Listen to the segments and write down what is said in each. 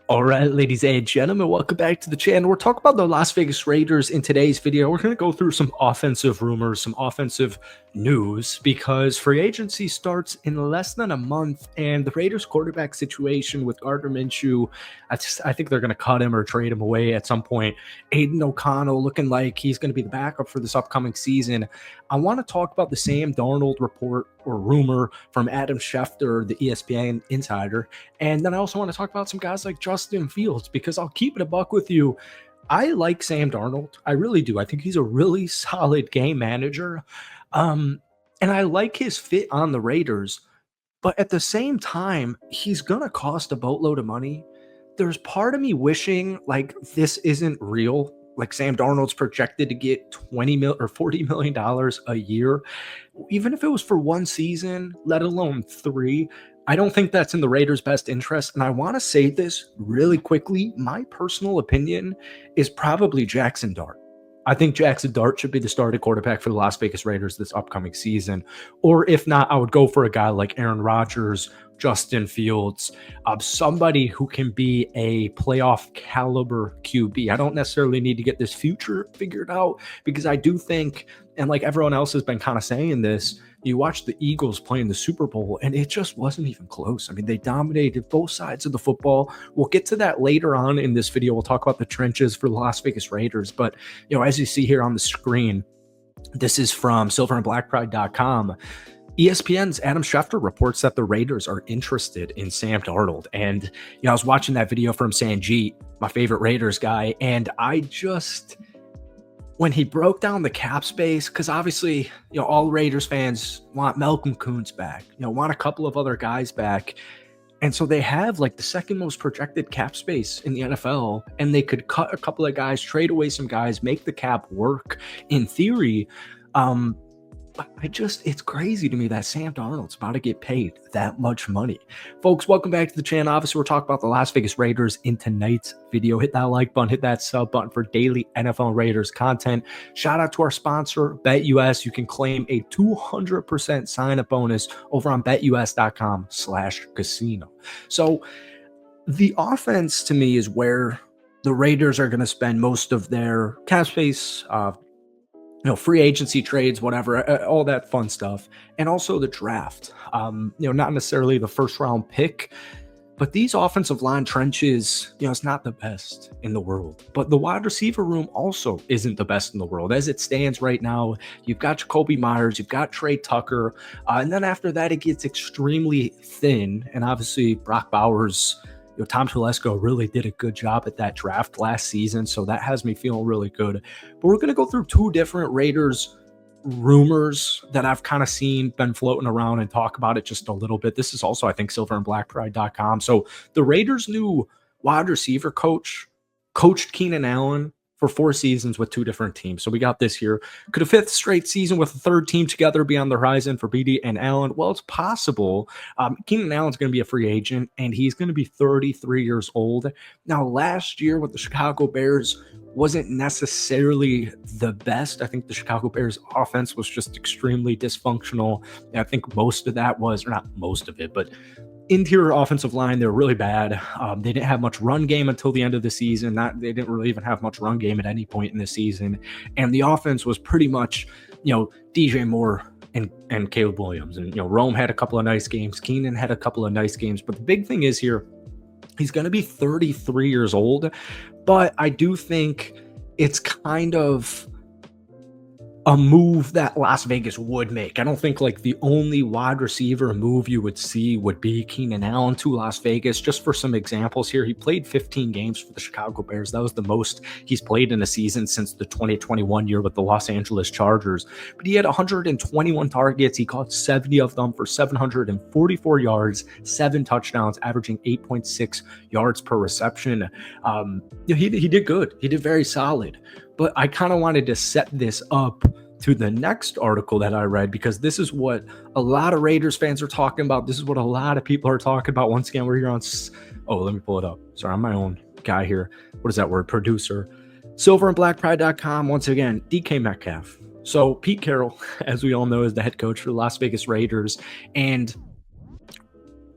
All right, ladies and gentlemen, welcome back to the channel. We're talking about the Las Vegas Raiders in today's video. We're going to go through some offensive rumors, some offensive news, because free agency starts in less than a month, and the Raiders quarterback situation with Gardner Minshew, I think they're going to cut him or trade him away at some point. Aiden O'Connell looking like he's going to be the backup for this upcoming season. I want to talk about the Sam Darnold report or rumor from Adam Schefter, the ESPN insider. And then I also want to talk about some guys like Justin Fields, because I'll keep it a buck with you. I like Sam Darnold. I really do. I think he's a really solid game manager. And I like his fit on the Raiders. But at the same time, he's going to cost a boatload of money. There's part of me wishing like this isn't real. Like Sam Darnold's projected to get 20 mil or $40 million a year, even if it was for one season, let alone three. I don't think that's in the Raiders' best interest. And I want to say this really quickly. My personal opinion is probably Jackson Dart. I think Jackson Dart should be the starting quarterback for the Las Vegas Raiders this upcoming season. Or if not, I would go for a guy like Aaron Rodgers, Justin Fields, somebody who can be a playoff caliber QB. I don't necessarily need to get this future figured out, because I do think, and like everyone else has been kind of saying this, you watch the Eagles play in the Super Bowl and it just wasn't even close. I mean, they dominated both sides of the football. We'll get to that later on in this video. We'll talk about the trenches for the Las Vegas Raiders. But, as you see here on the screen, this is from silverandblackpride.com. ESPN's Adam Schefter reports that the Raiders are interested in Sam Darnold. And, I was watching that video from Sanjeet, my favorite Raiders guy, and when he broke down the cap space, because obviously, all Raiders fans want Malcolm Kuntz back, want a couple of other guys back. And so they have like the second most projected cap space in the NFL, and they could cut a couple of guys, trade away some guys, make the cap work in theory. But it's crazy to me that Sam Darnold's about to get paid that much money. Folks, welcome back to the channel. Obviously, we're talking about the Las Vegas Raiders in tonight's video. Hit that like button, hit that sub button for daily NFL Raiders content. Shout out to our sponsor, BetUS. You can claim a 200% sign-up bonus over on betus.com/casino. So the offense to me is where the Raiders are going to spend most of their cap space, free agency trades, whatever, all that fun stuff. And also the draft, not necessarily the first round pick, but these offensive line trenches, it's not the best in the world. But the wide receiver room also isn't the best in the world. As it stands right now, you've got Jacoby Myers, you've got Trey Tucker. And then after that, it gets extremely thin. And obviously, Brock Bowers, Tom Telesco really did a good job at that draft last season, so that has me feeling really good. But we're going to go through two different Raiders rumors that I've kind of been floating around, and talk about it just a little bit. This is also, I think, silverandblackpride.com. So the Raiders' new wide receiver coach coached Keenan Allen for 4 seasons with 2 different teams. So we got this here. Could a 5th straight season with a 3rd team together be on the horizon for BD and Allen? Well, it's possible. Keenan Allen's going to be a free agent, and he's going to be 33 years old. Now, last year with the Chicago Bears wasn't necessarily the best. I think the Chicago Bears offense was just extremely dysfunctional. And I think most of that was, or not most of it, but interior offensive line, they were really bad. They didn't have much run game until the end of the season. They didn't really even have much run game at any point in the season. And the offense was pretty much, DJ Moore and Caleb Williams. And, Rome had a couple of nice games. Keenan had a couple of nice games. But the big thing is here, he's going to be 33 years old. But I do think it's kind of a move that Las Vegas would make. I don't think like the only wide receiver move you would see would be Keenan Allen to Las Vegas. Just for some examples here, he played 15 games for the Chicago Bears. That was the most he's played in a season since the 2021 year with the Los Angeles Chargers. But he had 121 targets. He caught 70 of them for 744 yards, 7 touchdowns, averaging 8.6 yards per reception. He did good. He did very solid. But I kind of wanted to set this up to the next article that I read, because this is what a lot of Raiders fans are talking about. This is what a lot of people are talking about. Once again, we're here on, let me pull it up. Sorry, I'm my own guy here. What is that word? Producer. silverandblackpride.com. Once again, DK Metcalf. So Pete Carroll, as we all know, is the head coach for the Las Vegas Raiders. And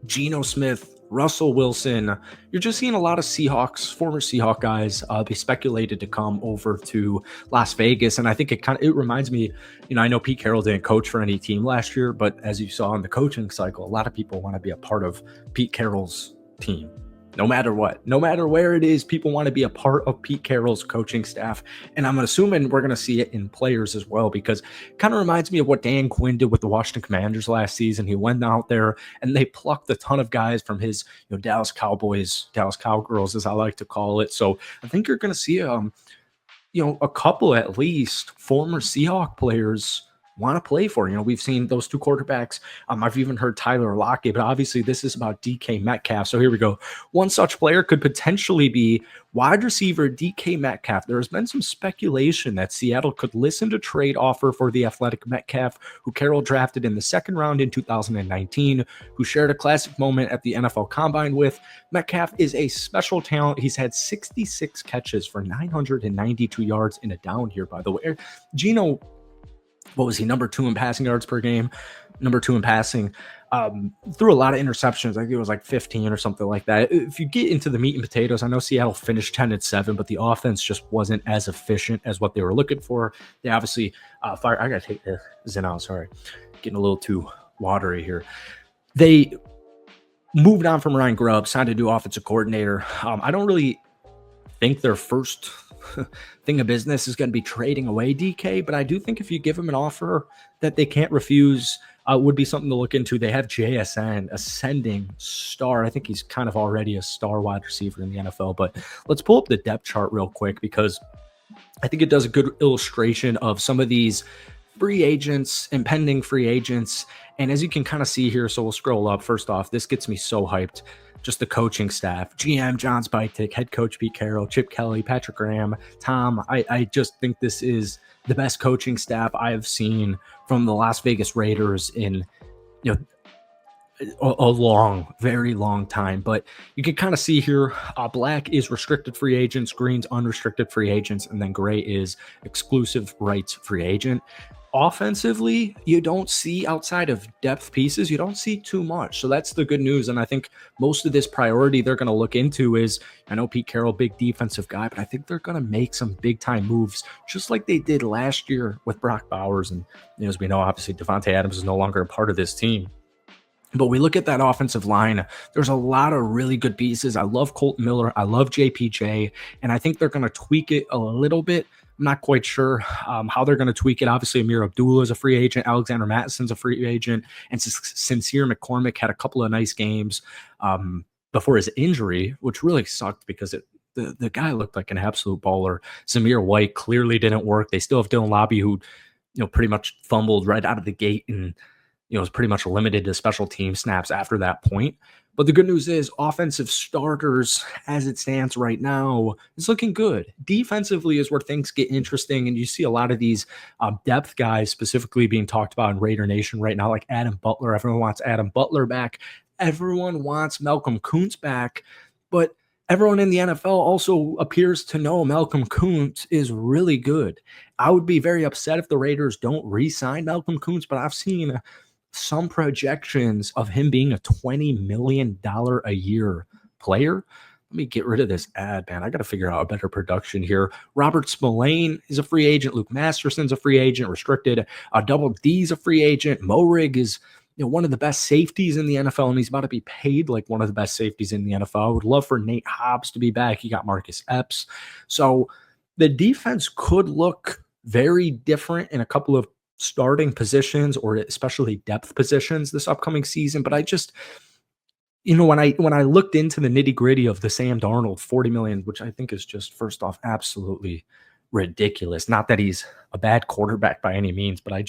Geno Smith Russell Wilson, you're just seeing a lot of Seahawks, former Seahawk guys, be speculated to come over to Las Vegas, and I think it reminds me. I know Pete Carroll didn't coach for any team last year, but as you saw in the coaching cycle, a lot of people want to be a part of Pete Carroll's team. No matter what, no matter where it is, people want to be a part of Pete Carroll's coaching staff. And I'm assuming we're going to see it in players as well, because it kind of reminds me of what Dan Quinn did with the Washington Commanders last season. He went out there and they plucked a ton of guys from his Dallas Cowboys, Dallas Cowgirls, as I like to call it. So I think you're going to see a couple at least former Seahawk players want to play for. We've seen those two quarterbacks. I've even heard Tyler Lockett, but obviously this is about DK Metcalf. So here we go. One such player could potentially be wide receiver DK Metcalf. There has been some speculation that Seattle could listen to trade offer for the athletic Metcalf, who Carroll drafted in the second round in 2019, who shared a classic moment at the NFL Combine with. Metcalf is a special talent. He's had 66 catches for 992 yards in a down here, by the way. Gino, what was he, number 2 in passing yards per game, number 2 in passing, threw a lot of interceptions. I think it was like 15 or something like that. If you get into the meat and potatoes, I know Seattle finished 10-7, but the offense just wasn't as efficient as what they were looking for. They obviously fired. I got to take this out. Sorry. Getting a little too watery here. They moved on from Ryan Grubb, signed a new offensive coordinator. I don't really think their first thing of business is going to be trading away DK, but I do think if you give him an offer that they can't refuse, would be something to look into. They have JSN, ascending star. I think he's kind of already a star wide receiver in the NFL, but let's pull up the depth chart real quick, because I think it does a good illustration of some of these free agents, impending free agents. And as you can kind of see here, so we'll scroll up. First off, this gets me so hyped. Just the coaching staff: GM John Spytek, head coach Pete Carroll, Chip Kelly, Patrick Graham, Tom. I just think this is the best coaching staff I have seen from the Las Vegas Raiders in a long, very long time. But you can kind of see here, black is restricted free agents, green's unrestricted free agents, and then gray is exclusive rights free agent. Offensively, you don't see, outside of depth pieces, you don't see too much. So that's the good news. And I think most of this priority they're going to look into is, I know Pete Carroll, big defensive guy, but I think they're going to make some big time moves, just like they did last year with Brock Bowers. And as we know, obviously Devontae Adams is no longer a part of this team. But we look at that offensive line, there's a lot of really good pieces. I love Colton Miller. I love JPJ. And I think they're going to tweak it a little bit. I'm not quite sure how they're going to tweak it. Obviously, Amir Abdullah is a free agent. Alexander Mattison's a free agent. And Sincere McCormick had a couple of nice games before his injury, which really sucked because the guy looked like an absolute baller. Zamir White clearly didn't work. They still have Dylan Lobby, who pretty much fumbled right out of the gate and was pretty much limited to special team snaps after that point. But the good news is offensive starters, as it stands right now, is looking good. Defensively is where things get interesting, and you see a lot of these depth guys specifically being talked about in Raider Nation right now, like Adam Butler. Everyone wants Adam Butler back. Everyone wants Malcolm Kuntz back, but everyone in the NFL also appears to know Malcolm Kuntz is really good. I would be very upset if the Raiders don't re-sign Malcolm Kuntz, but I've seen some projections of him being a $20 million a year player. Let me get rid of this ad, man. I got to figure out a better production here. Robert Spillane is a free agent. Luke Masterson's a free agent, restricted. Double D's a free agent. Morig is one of the best safeties in the NFL, and he's about to be paid like one of the best safeties in the NFL. I would love for Nate Hobbs to be back. You got Marcus Epps. So the defense could look very different in a couple of starting positions, or especially depth positions this upcoming season. But I just, when I looked into the nitty gritty of the Sam Darnold $40 million, which I think is just, first off, absolutely ridiculous. Not that he's a bad quarterback by any means, but I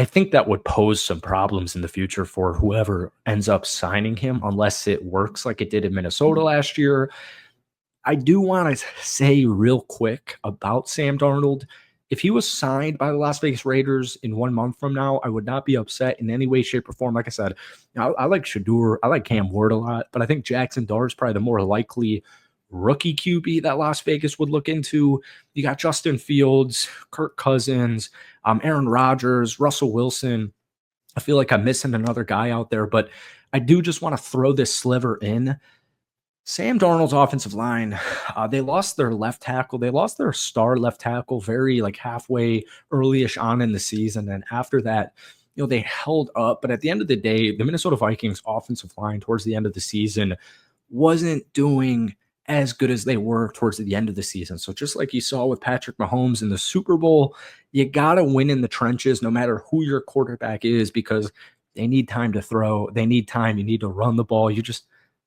think that would pose some problems in the future for whoever ends up signing him, unless it works like it did in Minnesota last year. I do want to say real quick about Sam Darnold. If he was signed by the Las Vegas Raiders in 1 month from now, I would not be upset in any way, shape, or form. Like I said, I like Shedeur. I like Cam Ward a lot, but I think Jackson Dart is probably the more likely rookie QB that Las Vegas would look into. You got Justin Fields, Kirk Cousins, Aaron Rodgers, Russell Wilson. I feel like I'm missing another guy out there, but I do just want to throw this sliver in. Sam Darnold's offensive line, they lost their left tackle. They lost their star left tackle very like halfway early-ish on in the season. And after that, they held up. But at the end of the day, the Minnesota Vikings offensive line towards the end of the season wasn't doing as good as they were towards the end of the season. So just like you saw with Patrick Mahomes in the Super Bowl, you got to win in the trenches no matter who your quarterback is, because they need time to throw. They need time. You need to run the ball. You just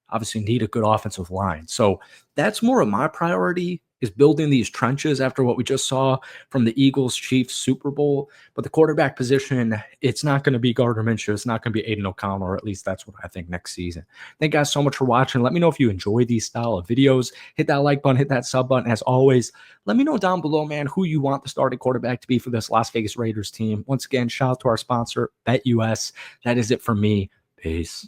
obviously need a good offensive line. So that's more of my priority, is building these trenches after what we just saw from the Eagles Chiefs Super Bowl. But the quarterback position, it's not going to be Gardner Minshew. It's not going to be Aiden O'Connell, or at least that's what I think next season. Thank you guys so much for watching. Let me know if you enjoy these style of videos. Hit that like button, hit that sub button. As always, let me know down below, man, who you want the starting quarterback to be for this Las Vegas Raiders team. Once again, shout out to our sponsor, BetUS. That is it for me. Peace.